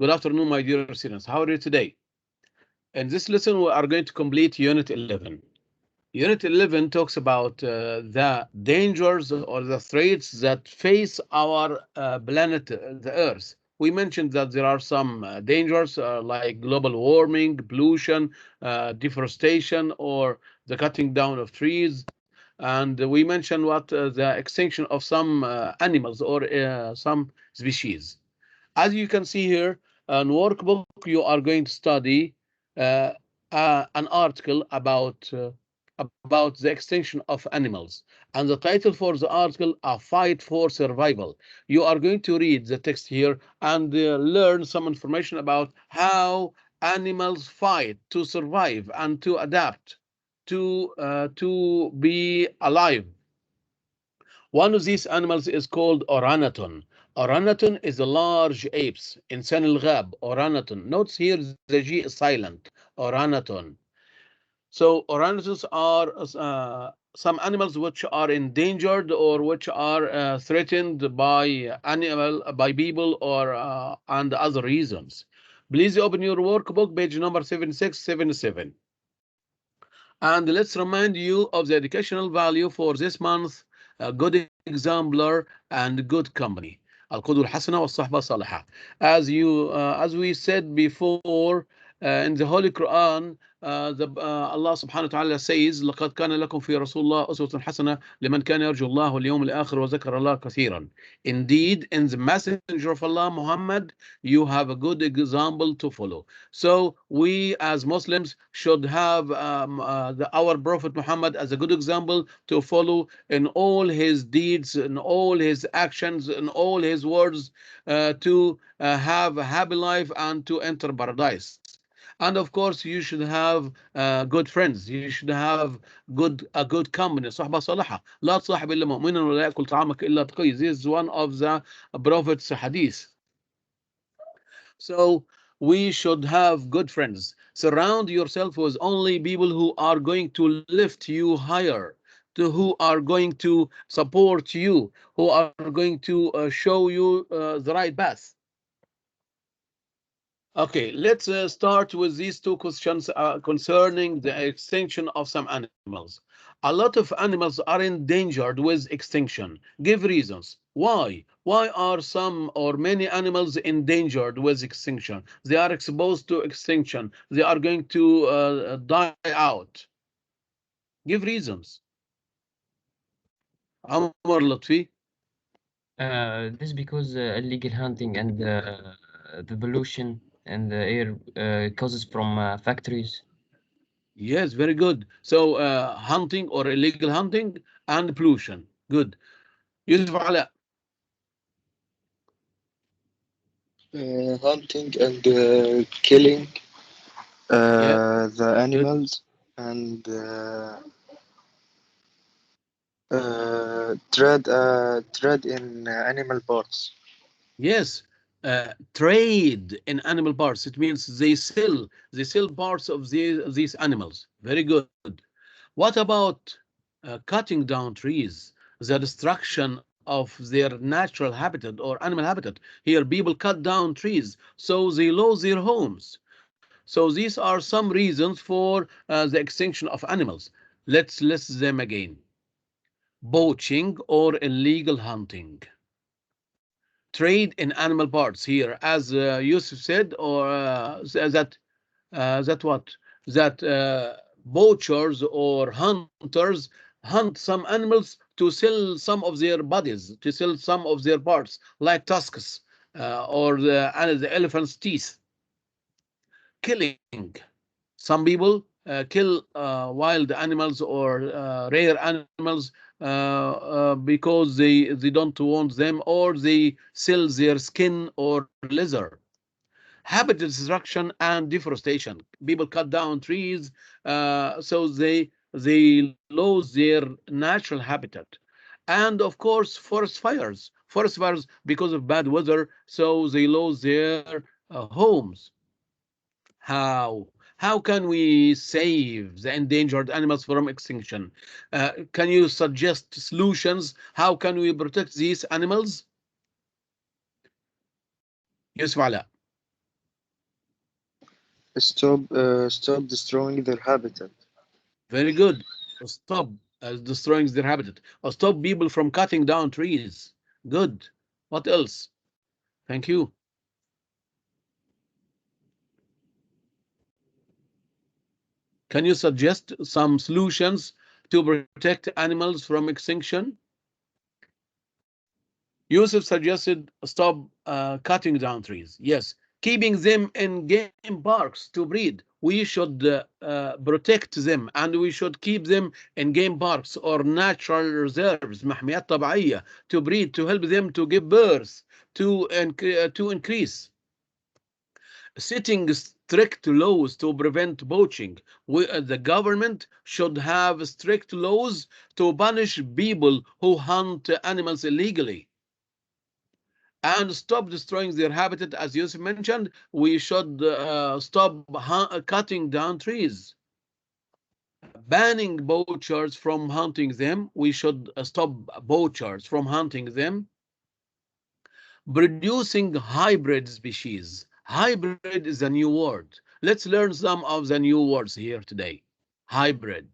Good afternoon, my dear students. How are you today? In this lesson, we are going to complete Unit 11. Unit 11 talks about the dangers or the threats that face our planet, the Earth. We mentioned that there are some dangers like global warming, pollution, deforestation, or the cutting down of trees. And we mentioned what the extinction of some animals or some species. As you can see here, in workbook, you are going to study uh, an article about the extinction of animals. And the title for the article, A Fight for Survival. You are going to read the text here and learn some information about how animals fight to survive and to adapt to be alive. One of these animals is called oranaton. Oranaton is a large apes. إنسان الغاب. Oranaton. Notice here the G is silent. Oranaton. So orangutangs are some animals which are endangered or which are threatened by people or and other reasons. Please open your workbook, page number 7677. And let's remind you of the educational value for this month, a good exemplar and good company. القدوة الحسنة والصحبة الصالحة. As we said before, in the Holy Quran, Allah subhanahu wa ta'ala says, لقد كان لكم في رسول الله أسوة حسنة لمن كان يرجو الله واليوم الآخر وذكر الله كثيرا. Indeed, in the messenger of Allah, Muhammad, you have a good example to follow. So we as Muslims should have our Prophet Muhammad as a good example to follow in all his deeds, in all his actions, in all his words, to have a happy life and to enter paradise. And of course, you should have good friends. You should have a good company. صحبة صالحة. لا تصاحب إلا مؤمنا ولا يأكل طعامك إلا تقي. This is one of the Prophet's hadith. So we should have good friends. Surround yourself with only people who are going to lift you higher, who are going to support you, who are going to show you the right path. Okay, let's start with these two questions concerning the extinction of some animals. A lot of animals are endangered with extinction. Give reasons. Why? Why are some or many animals endangered with extinction? They are exposed to extinction. They are going to die out. Give reasons. Amr Lutfi. This because illegal hunting and the pollution and the air causes from factories. Yes, very good. So hunting or illegal hunting and pollution. Good. Yusuf Ala. Hunting and killing Yeah, the good. animals and trade in animal parts. Yes, trade in animal parts. It means they sell parts of these animals. Very good. What about cutting down trees? The destruction of their natural habitat or animal habitat. Here, people cut down trees, so they lose their homes. So these are some reasons for the extinction of animals. Let's list them again. Poaching or illegal hunting, trade in animal parts here, as Yusuf said, or that what that poachers or hunters hunt some animals to sell some of their bodies, to sell some of their parts, like tusks or the elephant's teeth. Killing. Some people kill wild animals or rare animals because they don't want them or they sell their skin or leather. Habitat destruction and deforestation. People cut down trees so they lose their natural habitat. And of course, forest fires. Forest fires because of bad weather, so they lose their homes. How can we save the endangered animals from extinction? Can you suggest solutions? How can we protect these animals? Yusuf Ala. stop destroying their habitat. Very good. Stop destroying their habitat. Or stop people from cutting down trees. Good. What else? Thank you. Can you suggest some solutions to protect animals from extinction? Yusuf suggested stop cutting down trees. Yes. Keeping them in game parks to breed. We should protect them and we should keep them in game parks or natural reserves, محميات طبيعية, to breed, to help them to give birth, to increase. Setting strict laws to prevent poaching. The government should have strict laws to punish people who hunt animals illegally. And stop destroying their habitat, as Yusuf mentioned. We should stop cutting down trees. Banning poachers from hunting them. We should stop poachers from hunting them. Producing hybrid species. Hybrid is a new word. Let's learn some of the new words here today. Hybrid.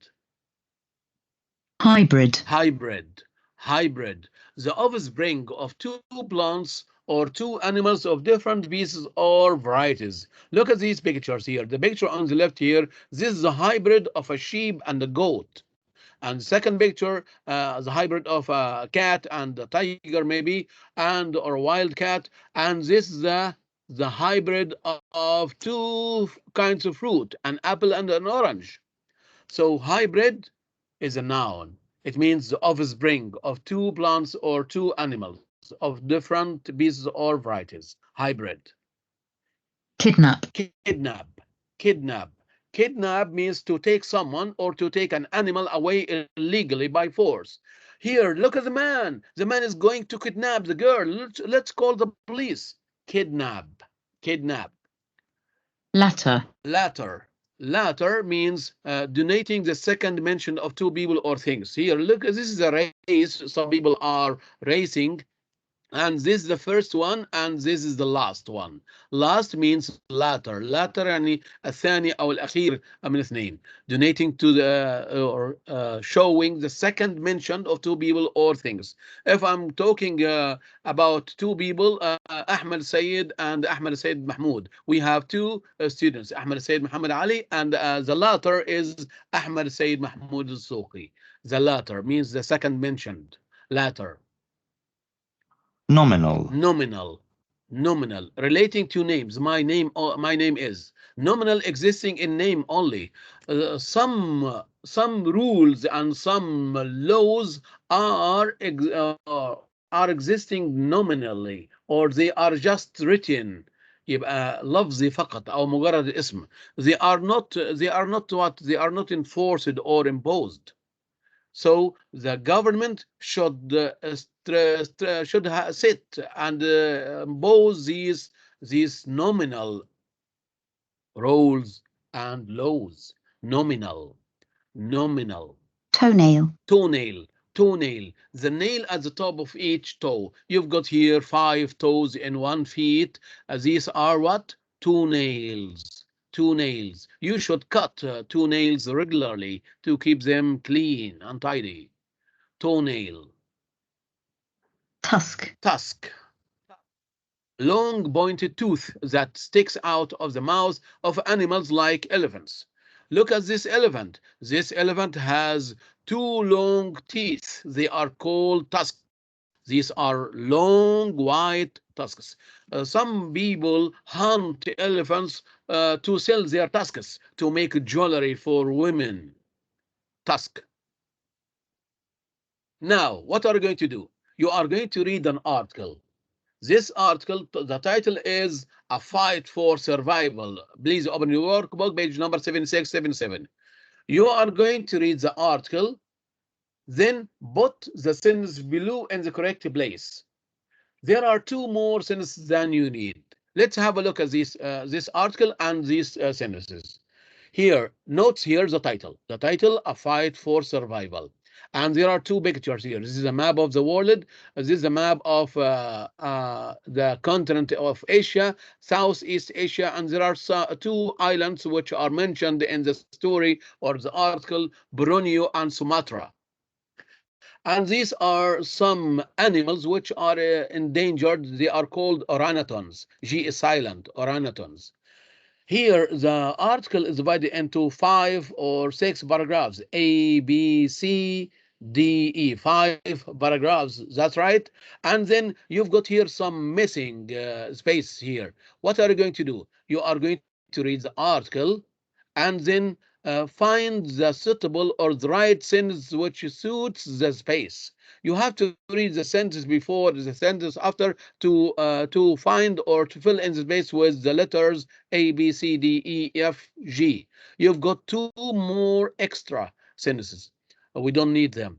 Hybrid. Hybrid. Hybrid. The offspring of two plants or two animals of different species or varieties. Look at these pictures here. The picture on the left here, this is a hybrid of a sheep and a goat. And the second picture, the hybrid of a cat and a tiger maybe, and or a wild cat. And this is the hybrid of two kinds of fruit, an apple and an orange. So hybrid is a noun. It means the offspring of two plants or two animals of different species or varieties. Hybrid. Kidnap. Kidnap. Kidnap. Kidnap means to take someone or to take an animal away illegally by force. Here, look at the man. The man is going to kidnap the girl. Let's call the police. Kidnap. Kidnap. Latter. Latter. Latter means donating the second mention of two people or things. Here, look, this is a race. Some people are racing. And this is the first one, and this is the last one. Last means latter. Latter يعني الثاني أو الأخير من الاثنين. Donating to the or showing the second mention of two people or things. If I'm talking about two people, Ahmed Sayyid and Ahmed Sayyid Mahmoud, we have two students, Ahmed Sayyid Muhammad Ali, and the latter is Ahmed Sayyid Mahmoud al-Suqi. The latter means the second mentioned. Latter. Nominal. Nominal. Nominal. Relating to names. My name is. Nominal, existing in name only. Some rules and some laws are existing nominally, or they are just written. يبقى لفظي فقط أو مجرد اسم. They are not what? They are not enforced or imposed. So the government should sit and impose these nominal rules and laws. Nominal. Toenail. Toenail. The nail at the top of each toe. You've got here 5 toes in 1 feet. These are what? Toenails. You should cut toenails regularly to keep them clean and tidy. Toenail. Tusk. Long pointed tooth that sticks out of the mouth of animals like elephants. Look at this elephant. This elephant has 2 long teeth. They are called tusks. These are long white tusks. Some people hunt elephants to sell their tusks to make jewelry for women. Tusk. Now, what are you going to do? You are going to read an article. This article, the title is A Fight for Survival. Please open your workbook, page number 7677. You are going to read the article, then put the sentence below in the correct place. There are 2 more sentences than you need. Let's have a look at this article and these sentences. Here, notes here the title. The title, A Fight for Survival. And there are two pictures here. This is a map of the world. This is a map of the continent of Asia, Southeast Asia, and there are two islands which are mentioned in the story or the article, Borneo and Sumatra. And these are some animals which are endangered. They are called orangutans. G is silent, orangutans. Here, the article is divided into 5 or 6 paragraphs, A, B, C, D, E, 5 paragraphs, that's right. And then you've got here some missing space here. What are you going to do? You are going to read the article and then find the suitable or the right sentence which suits the space. You have to read the sentence before, the sentence after to find or to fill in the space with the letters A, B, C, D, E, F, G. You've got 2 more extra sentences. We don't need them.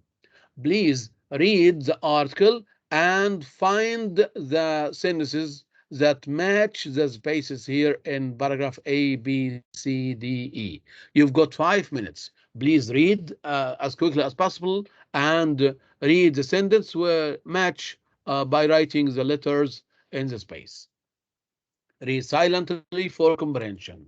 Please read the article and find the sentences that match the spaces here in paragraph A, B, C, D, E. You've got 5 minutes. Please read as quickly as possible and read the sentence match by writing the letters in the space. Read silently for comprehension.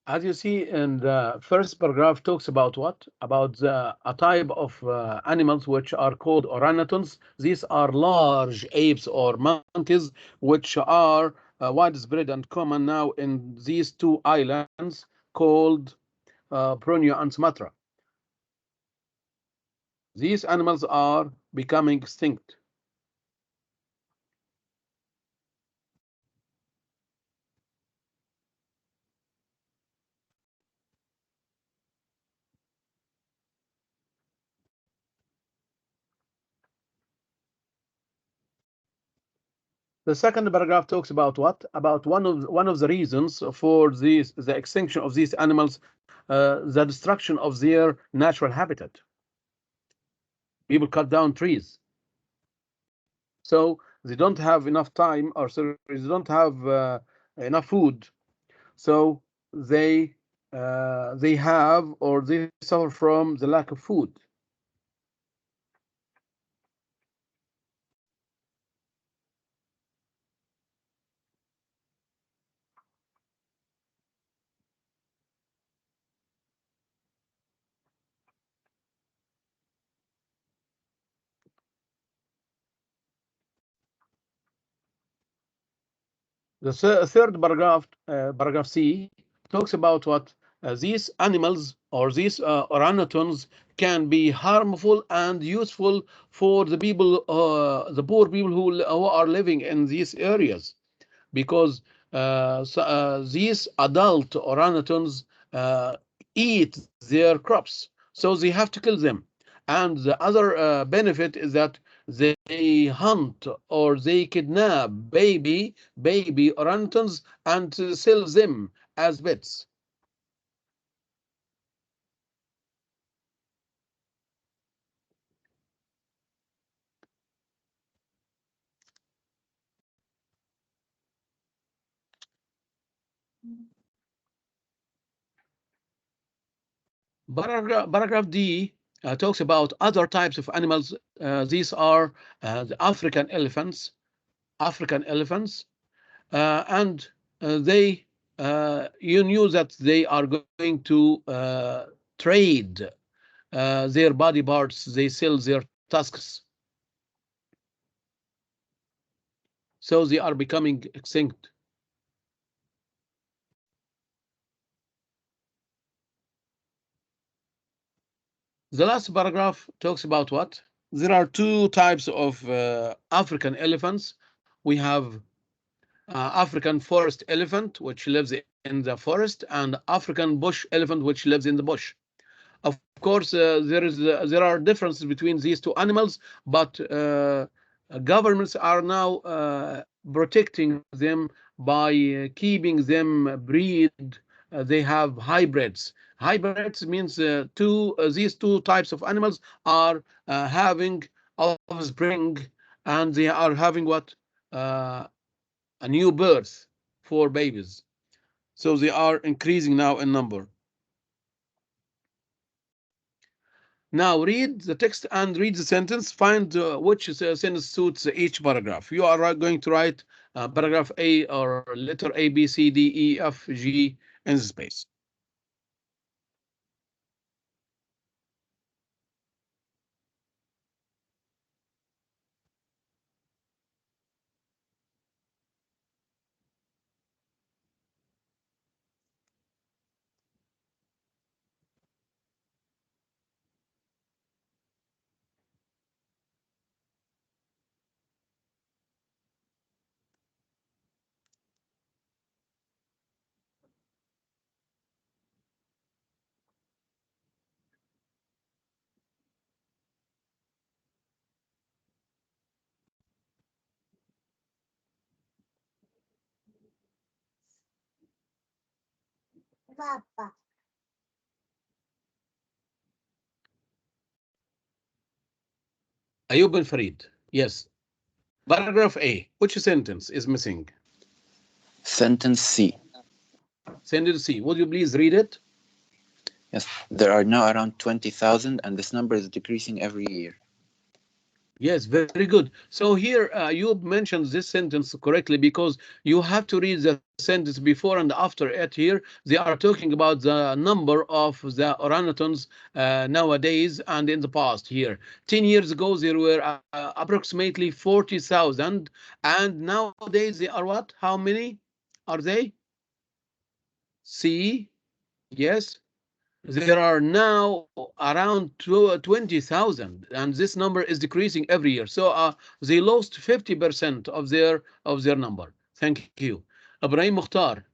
As you see in the first paragraph talks about what? About a type of animals which are called orangutans. These are large apes or monkeys which are widespread and common now in these 2 islands called Borneo and Sumatra. These animals are becoming extinct. The second paragraph talks about what? About one of the reasons for the extinction of these animals, the destruction of their natural habitat. People cut down trees, so they don't have enough time, or sorry, they don't have enough food, so they have or they suffer from the lack of food. The third paragraph, paragraph C, talks about what these animals or these orangutans can be harmful and useful for the people, the poor people who are living in these areas, because these adult orangutans eat their crops, so they have to kill them. And the other benefit is that they hunt or they kidnap baby orangutans and sell them as pets. Paragraph D talks about other types of animals. These are the African elephants. And they you knew that they are going to trade their body parts. They sell their tusks, so they are becoming extinct. The last paragraph talks about what? There are two types of African elephants. We have African forest elephant, which lives in the forest, and African bush elephant, which lives in the bush. Of course, there are differences between these two animals, but governments are now protecting them by keeping them breed. They have hybrids. Hybrids means these two types of animals are having offspring, and they are having what? A new birth for babies. So they are increasing now in number. Now read the text and read the sentence. Find which sentence suits each paragraph. You are going to write paragraph A or letter A, B, C, D, E, F, G in the space. Ayub bin Farid. Yes. Paragraph A. Which sentence is missing? Sentence C. Sentence C. Would you please read it? Yes, there are now around 20,000, and this number is decreasing every year. Yes, very good. So here you mentioned this sentence correctly because you have to read the sentence before and after it. Here they are talking about the number of the orangutans nowadays and in the past. Here 10 years ago there were approximately 40,000, and nowadays they are what? How many are they? C. Yes. There are now around 20,000, and this number is decreasing every year. So they lost 50% of their number. Thank you. Ibrahim Mukhtar.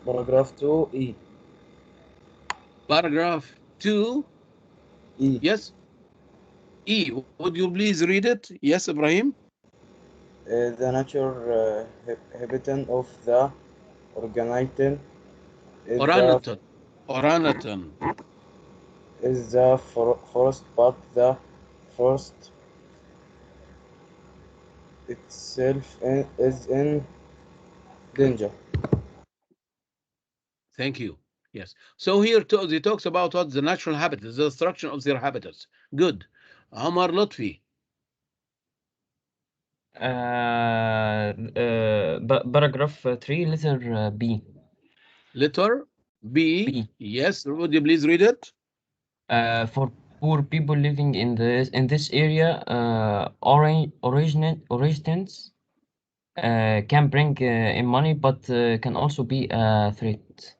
Paragraph 2E. Paragraph 2. E. Yes. E. Would you please read it? Yes, Ibrahim. The natural habitat of the orangutan is Orangutan. the forest, but the forest itself is in danger. Thank you. Yes. So here they talks about what the natural habitats, the destruction of their habitats. Good. Omar Lutfi. Paragraph 3, letter B. Letter B. B. Yes. Would you please read it? For poor people living in this area, origins can bring in money, but can also be a threat.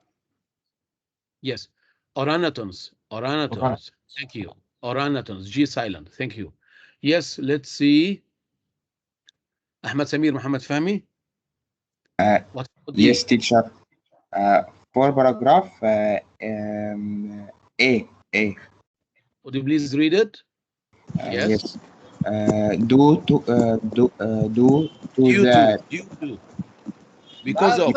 Yes. Orangutans. Thank you. Orangutans. G silent. Thank you. Yes. Let's see. Ahmed Samir Muhammad Fahmi. What would Yes, be? teacher. For paragraph A. Would you please read it? Yes. Due to because of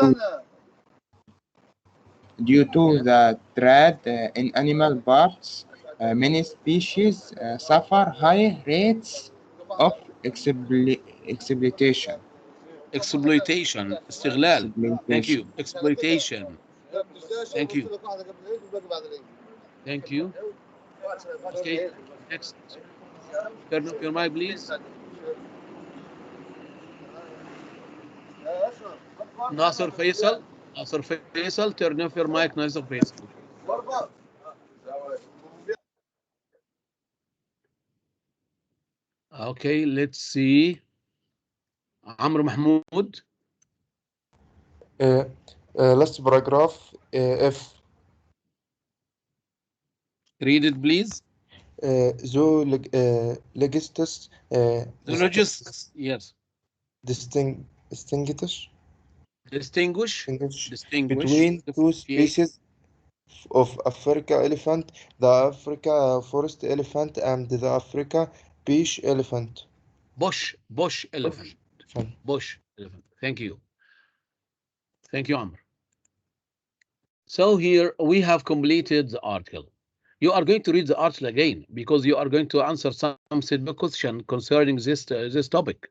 due to the trade in animal parts, many species suffer high rates of exploitation. استغلال. Thank you. Exploitation. Thank you. Thank you. Okay. Next. Turn off your mic, please. Nasser Faisal. Turn off your mic, Nasser Faisal. Okay, let's see. Amr Mahmoud. Last paragraph F. Read it, please. Zoologists Zoologists. Yes. distinguish Distinguish between two species of Africa elephant, the Africa forest elephant and the Africa bush elephant. Bush elephant. Bush elephant. Thank you. Thank you, Amr. So here we have completed the article. You are going to read the article again because you are going to answer some simple question concerning this topic.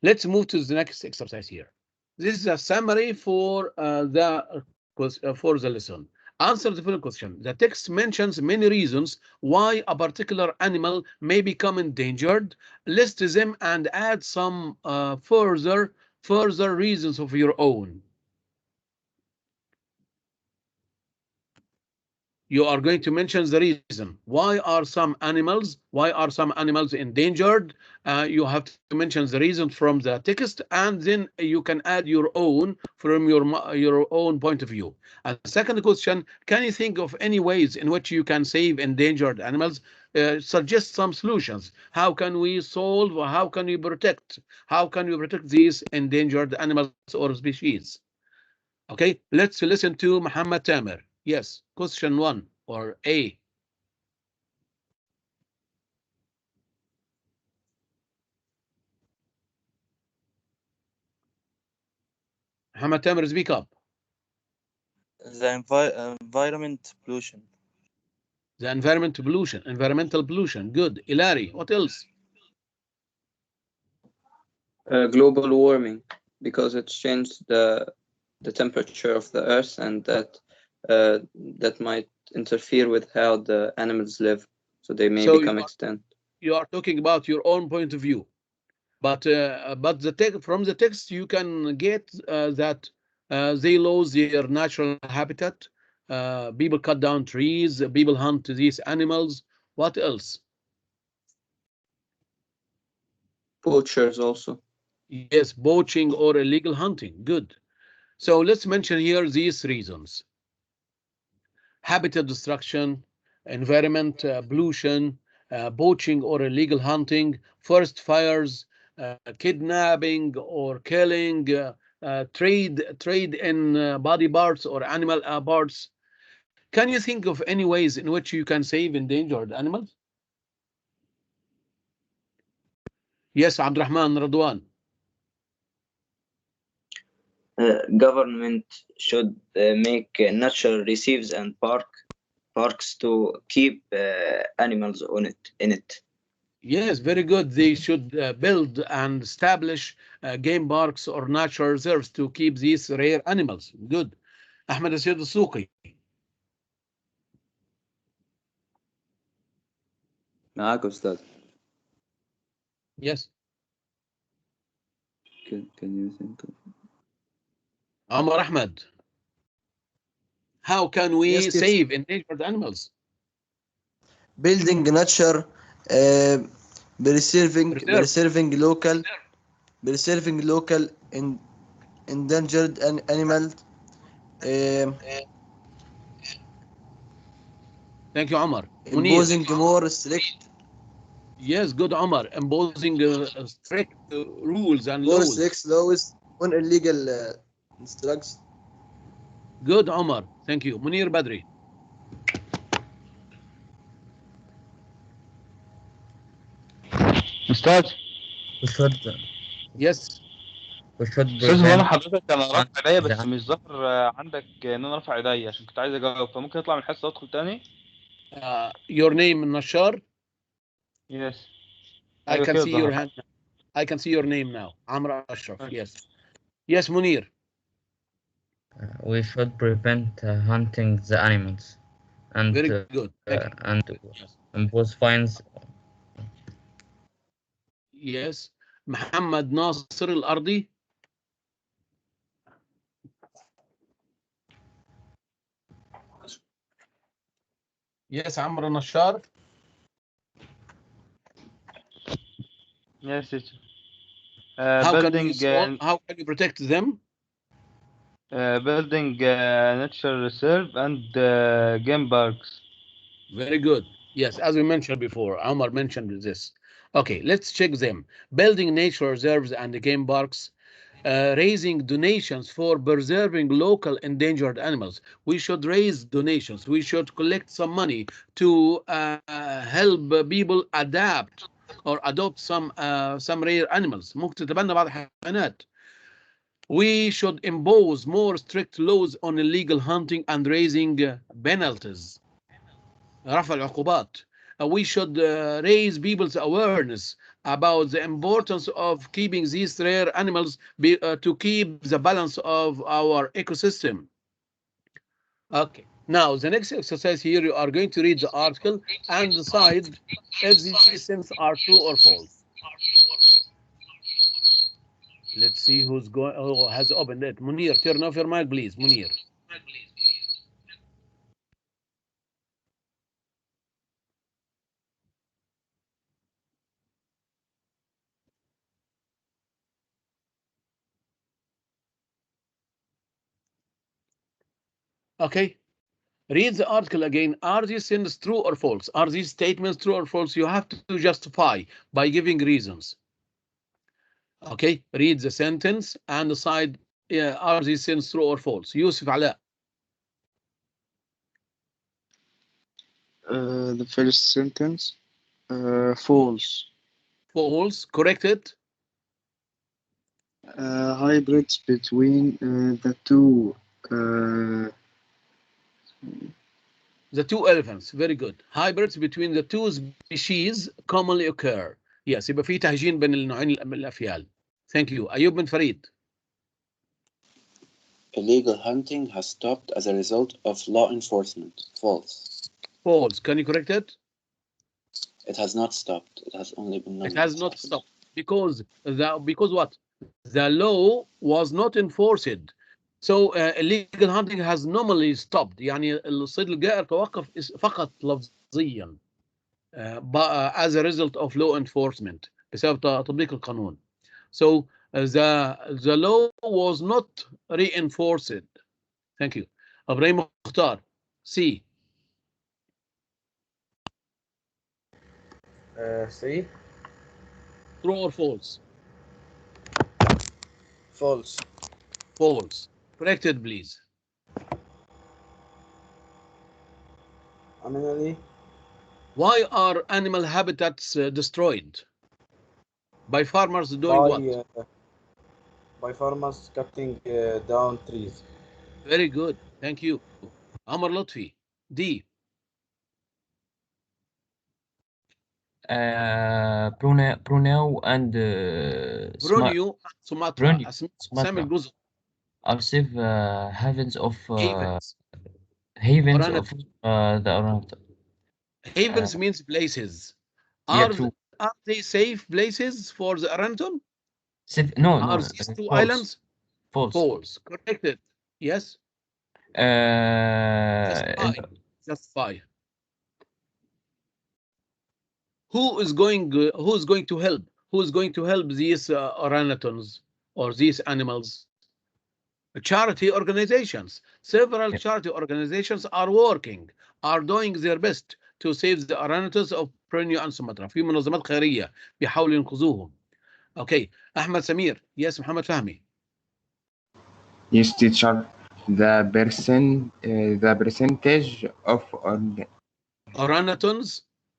Let's move to the next exercise here. This is a summary for the lesson. Answer the following question. The text mentions many reasons why a particular animal may become endangered. List them and add some further reasons of your own. You are going to mention the reason. Why are some animals endangered? You have to mention the reason from the text, and then you can add your own from your own point of view. And second question, can you think of any ways in which you can save endangered animals? Suggest some solutions. How can we solve, or how can we protect these endangered animals or species? Okay, let's listen to Muhammad Tamer. Yes, question 1 or A. Muhammad Tamer, speak up. The environment pollution. The environmental pollution. Good. Ilari, what else? Global warming, because it's changed the temperature of the earth, and that might interfere with how the animals live, so they may become extinct. You are talking about your own point of view, but from the text you can get that they lose their natural habitat. People cut down trees. People hunt these animals. What else? Poachers also. Yes, poaching or illegal hunting. Good. So let's mention here these reasons: habitat destruction, environment pollution, poaching or illegal hunting, forest fires, kidnapping or killing, trade in body parts or animal parts. Can you think of any ways in which you can save endangered animals? Yes, Abdurrahman Radwan. Government should make natural reserves and parks to keep animals in it. Yes, very good. They should build and establish game parks or natural reserves to keep these rare animals. Good. Ahmed Asiyad Al-Suqi. معاك أستاذ. Yes. Can you think of... Amar Ahmed. How can we save endangered animals? Building nature, preserving local endangered animals. Thank you, Omar. Imposing more strict. Yes, good, Omar. Imposing strict rules and more laws. Strict laws on illegal drugs. Good, Omar. Thank you. Munir Badri. أستاذ. Yes. أستاذ هو أنا حضرتك أنا رافع إيديا بس مش ظاهر عندك إن أنا رافع إيديا عشان كنت عايز أجاوب، فممكن أطلع من الحصة وأدخل تاني؟ Your name Nashar? Yes. I can see your hand. I can see your name now. Amr Ashraf. Yes. Yes, Munir. We should prevent hunting the animals and very good. And impose fines. Yes. Muhammad Nasir Al-Ardi. Yes, Amr Nashar. Yes, teacher. How can you protect them? Building nature reserve and game parks. Very good. Yes, as we mentioned before, Omar mentioned this. Okay, let's check them. Building nature reserves and game parks, raising donations for preserving local endangered animals. We should raise donations. We should collect some money to help people adapt or adopt some rare animals. ممكن تتبنى بعض الحيوانات. We should impose more strict laws on illegal hunting and raising penalties. رفع العقوبات. We should raise people's awareness about the importance of keeping these rare animals to keep the balance of our ecosystem. Okay. Now, the next exercise here, you are going to read the article and decide if these statements are true or false. Let's see who has opened it. Munir, turn off your mic, please. Munir. Okay. Read the article again. Are these things true or false? Are these statements true or false? You have to justify by giving reasons. Okay, read the sentence and decide are these things true or false. Yusuf Ala. The first sentence, false. False, correct it. Hybrids between the two elephants. Very good. Hybrids between the two species commonly occur. Yes, يبقى في تهجين بين النوعين من الأفيال. Thank you. أيوب بن فريد. Illegal hunting has stopped as a result of law enforcement. False. False. Can you correct it? It has not stopped. It has only been It has not stopped because what? The law was not enforced. So illegal hunting has normally stopped. يعني الصيد الجائر توقف فقط لفظيا as a result of law enforcement بسبب تطبيق القانون. So the law was not reinforced. Thank you. إبراهيم مختار. C. C. True or false? False. False. Correct it, please. Annually. Why are animal habitats destroyed? By farmers doing what? By farmers cutting down trees. Very good. Thank you. Amar Lutfi. D. Brunel and Brunel, Sumatra. Sami الجزر. are safe havens of havens of the orangutan. Havens means places. Yeah, are they safe places for the orangutan? No, are these two islands? False. False. Corrected. Yes. Justify. Who is going to help? Who is going to help these orangutans or these animals? Charity organizations. Several charity organizations are doing their best to save the orangutans of Borneo and Sumatra. في منظمات خيرية بيحاولوا ينقذوهم. Okay. أحمد سمير. Yes, محمد فهمي. Yes, teacher. The percentage of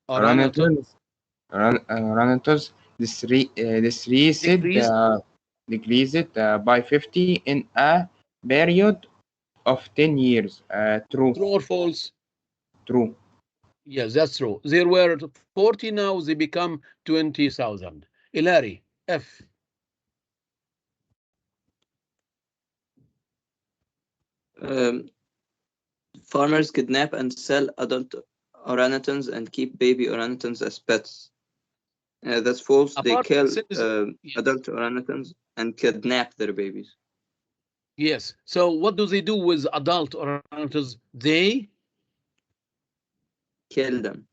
orangutans decreased by 50 in a period of 10 years. True. True or false? True. Yes, that's true. There were 40, now they become 20,000. Ilari, F. Farmers kidnap and sell adult orangutans and keep baby orangutans as pets. That's false. They kill adult orangutans and kidnap their babies. Yes. So what do they do with adult orangutans? They kill them.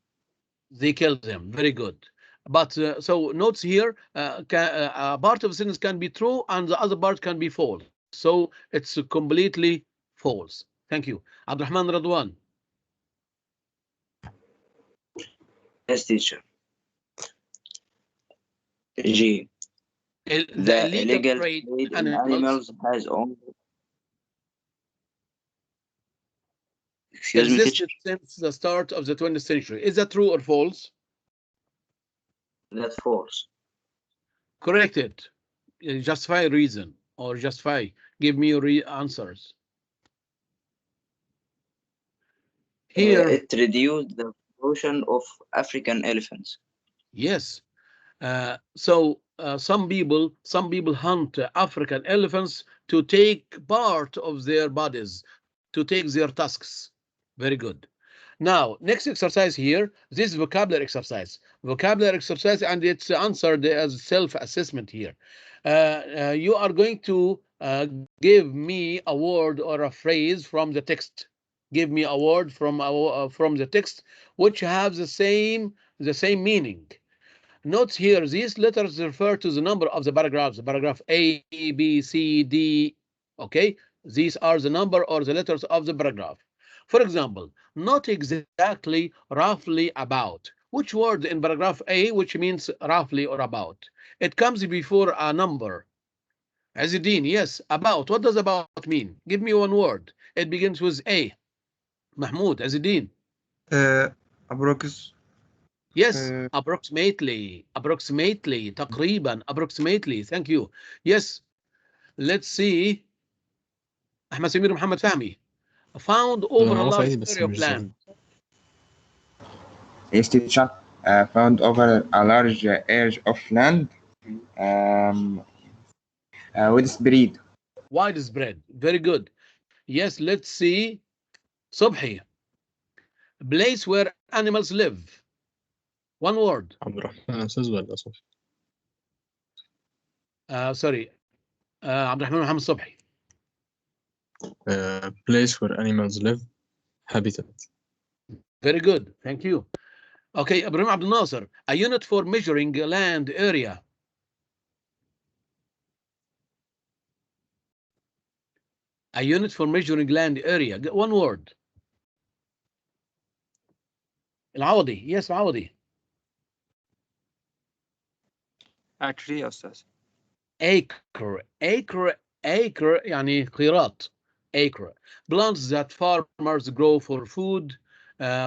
They kill them. Very good. But so notes here, part of the sentence can be true and the other part can be false. So it's completely false. Thank you. Abdurrahman Radwan. Yes, teacher. G. The illegal trade in animals has only existed since the start of the 20th century. Is that true or false? That's false. Correct it. Justify reason or justify. Give me your answers. Here, it reduced the population of African elephants. Yes. So some people hunt African elephants to take part of their bodies, to take their tusks. Very good. Now, next exercise here, this vocabulary exercise. Vocabulary exercise, and it's answered as self-assessment here. You are going to give me a word or a phrase from the text. Give me a word from the text which have the same meaning. Note here, these letters refer to the number of the paragraphs. Paragraph A, B, C, D. Okay, these are the number or the letters of the paragraph. For example, not exactly, roughly, about. Which word in paragraph A, which means roughly or about? It comes before a number. Azidin, yes, about. What does about mean? Give me one word. It begins with A. Mahmoud, Azidin. Yes, approximately, تقريبا, approximately. Thank you. Yes, let's see. Ahmed Samir Muhammad Fahmi. Found over a large area of land. Yes, teacher. Found over a large area of land. Widespread. Widespread. Very good. Yes, let's see. Subhi. Place where animals live. One word. عبد الرحمن أستاذ ولا صبحي؟ Sorry. عبد الرحمن محمد صبحي. Place where animals live. Habitat. Very good. Thank you. Okay, Ibrahim Abdul Nasser. A unit for measuring land area. A unit for measuring land area. One word. العوضي. Yes, العوضي. Actually يا أستاذ. Acre يعني قيراط. Acre. Plants that farmers grow for food,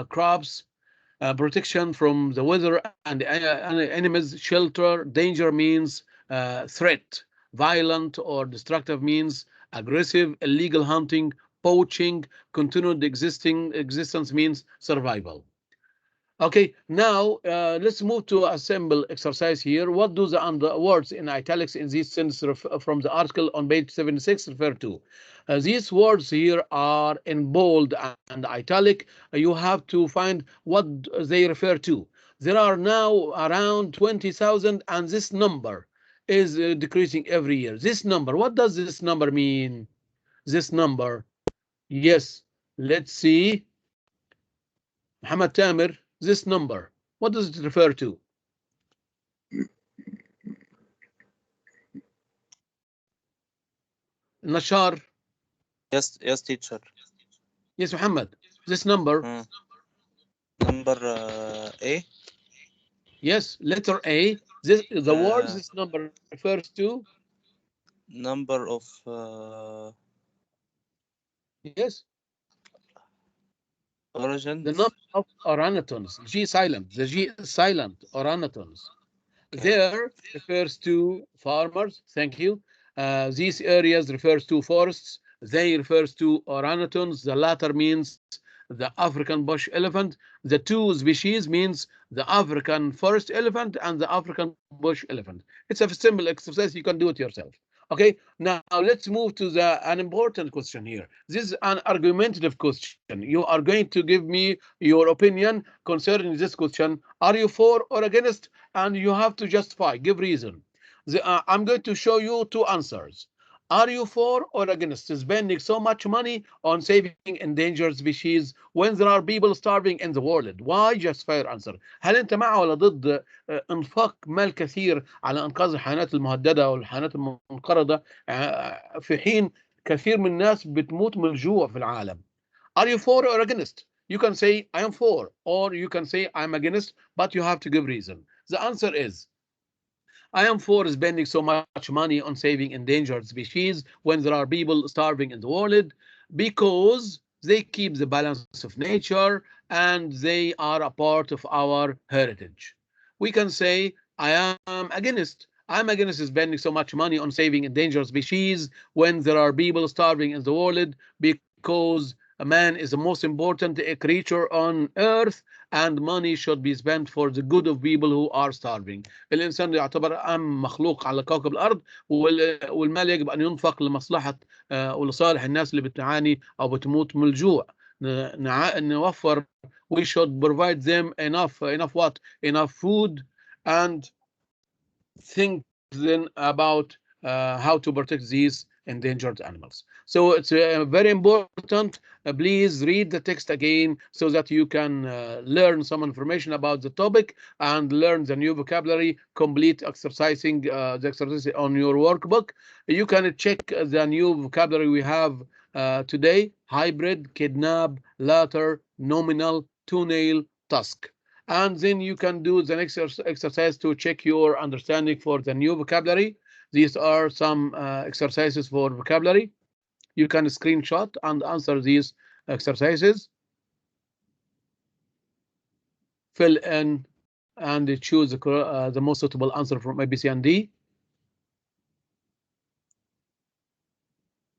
crops, protection from the weather and enemies, shelter. Danger means threat. Violent or destructive means aggressive. Illegal hunting, poaching. Continued existence means survival. Okay, now let's move to a simple exercise here. What do the words in italics in this sentence from the article on page 76 refer to? These words here are in bold and italic. You have to find what they refer to. There are now around 20,000 and this number is decreasing every year. This number, what does this number mean? This number, yes, let's see. Muhammad Tamir. This number, what does it refer to? Nashar. Yes, teacher. Yes, Muhammad. This number. Number A. Yes, letter A. The words this number refers to. Number of. Yes. Origins. The number of orangutans. G silent. The G is silent. Orangutans. Okay. There refers to farmers. Thank you. These areas refers to forests. They refers to orangutans. The latter means the African bush elephant. The two species means the African forest elephant and the African bush elephant. It's a simple exercise. You can do it yourself. Okay, now let's move to an important question here. This is an argumentative question. You are going to give me your opinion concerning this question. Are you for or against? And you have to justify, give reason. I'm going to show you two answers. Are you for or against spending so much money on saving endangered species when there are people starving in the world? Why? Just fair answer. هل أنت مع ولا ضد إنفاق مال كثير على إنقاذ الحيوانات المهددة والحيوانات المنقرضة في حين كثير من الناس بتموت من الجوع في العالم؟ Are you for or against? You can say I am for, or you can say I'm against, but you have to give reason. The answer is I am for spending so much money on saving endangered species when there are people starving in the world, because they keep the balance of nature and they are a part of our heritage. We can say I am against. I'm against spending so much money on saving endangered species when there are people starving in the world, because a man is the most important creature on earth and money should be spent for the good of people who are starving. الإنسان يعتبر أهم مخلوق على كوكب الأرض، والمال يجب أن ينفق لمصلحة ولصالح الناس اللي بتعاني أو بتموت من الجوع. نوفر we should provide them enough what? Enough food, and think then about how to protect these endangered animals. So it's very important. Please read the text again so that you can learn some information about the topic and learn the new vocabulary, complete exercising the exercise on your workbook. You can check the new vocabulary we have today: hybrid, kidnap, latter, nominal, toenail, tusk. And then you can do the next exercise to check your understanding for the new vocabulary. These are some exercises for vocabulary. You can screenshot and answer these exercises. Fill in and choose the most suitable answer from A, B, C, and D.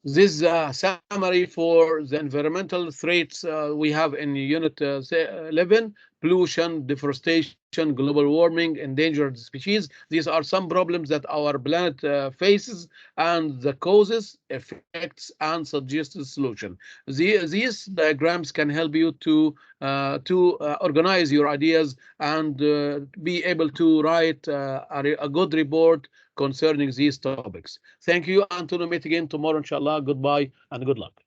This is a summary for the environmental threats we have in Unit 11: pollution, deforestation, global warming, endangered species. These are some problems that our planet faces, and the causes, effects, and suggested solution. These diagrams can help you to organize your ideas and be able to write a good report concerning these topics. Thank you, and to meet again tomorrow, inshallah. Goodbye and good luck.